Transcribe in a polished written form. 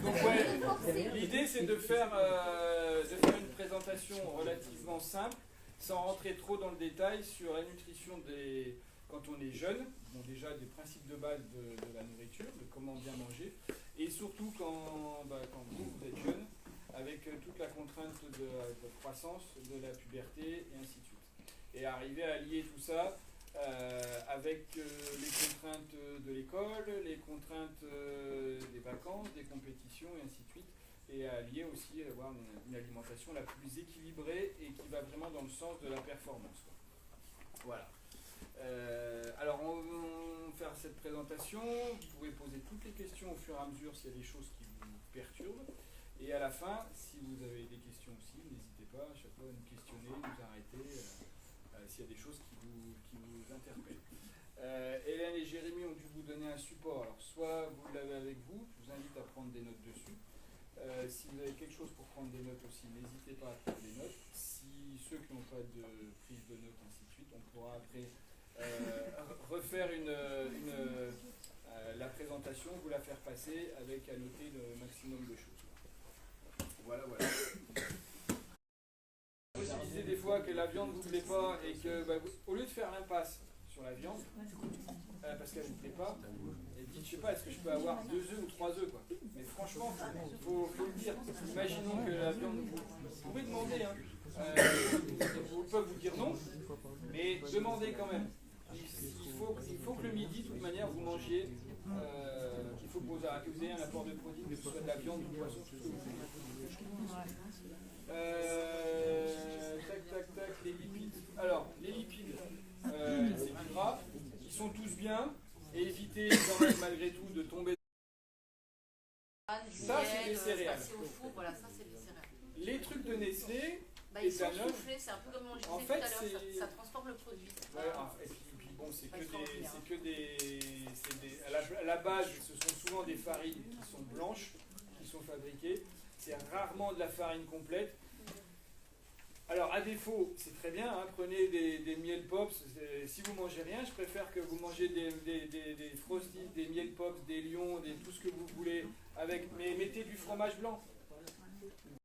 Donc ouais, l'idée c'est de faire une présentation relativement simple, sans rentrer trop dans le détail sur la nutrition quand on est jeune, bon déjà des principes de base de la nourriture, de comment bien manger, et surtout quand vous êtes jeune, avec toute la contrainte de croissance, de la puberté, et ainsi de suite. Et arriver à lier tout ça avec les contraintes de l'école, les contraintes des vacances, des compétitions, et ainsi de suite, et à lier aussi, avoir une alimentation la plus équilibrée et qui va vraiment dans le sens de la performance, quoi. Voilà. Alors, on va faire cette présentation. Vous pouvez poser toutes les questions au fur et à mesure s'il y a des choses qui vous perturbent. Et à la fin, si vous avez des questions aussi, n'hésitez pas à chaque fois à nous questionner, nous arrêter, s'il y a des choses qui vous interpellent. Hélène et Jérémy ont dû vous donner un support. Alors, soit vous l'avez avec vous, je vous invite à prendre des notes dessus. Si vous avez quelque chose pour prendre des notes aussi, n'hésitez pas à prendre des notes. Si ceux qui n'ont pas de prise de notes, ainsi de suite, on pourra après refaire la présentation, vous la faire passer avec à noter le maximum de choses. Voilà, voilà. Vous disais des fois que la viande ne vous plaît pas et que, au lieu de faire l'impasse sur la viande, parce qu'elle ne vous plaît pas, et dites, je sais pas, est-ce que je peux avoir 2 œufs ou 3 œufs, quoi. Mais franchement, faut le dire. Imaginons que la viande, vous pouvez demander, hein. Ils peuvent vous dire non, mais demandez quand même. Il faut que le midi, de toute manière, vous mangiez. Il faut que vous ayez un apport de protéines, que ce soit de la viande, du poisson, tout ce que vous voulez. Tac, les lipides. Alors, les lipides, c'est du gras. Ils sont tous bien. Et évitez quand même, malgré tout, de tomber. Ça, c'est des céréales. Voilà, ça, c'est des céréales. Les trucs de Nestlé. Ils sont soufflés, c'est un peu comme on le disait en fait, tout à l'heure, ça transforme le produit. Ouais, et puis bon, c'est que des à la base, ce sont souvent des farines qui sont blanches, qui sont fabriquées. C'est rarement de la farine complète. Alors, à défaut, c'est très bien, hein, prenez des miel pops. Si vous mangez rien, je préfère que vous mangez des frosties, des miel pops, des lions, tout ce que vous voulez, mais mettez du fromage blanc.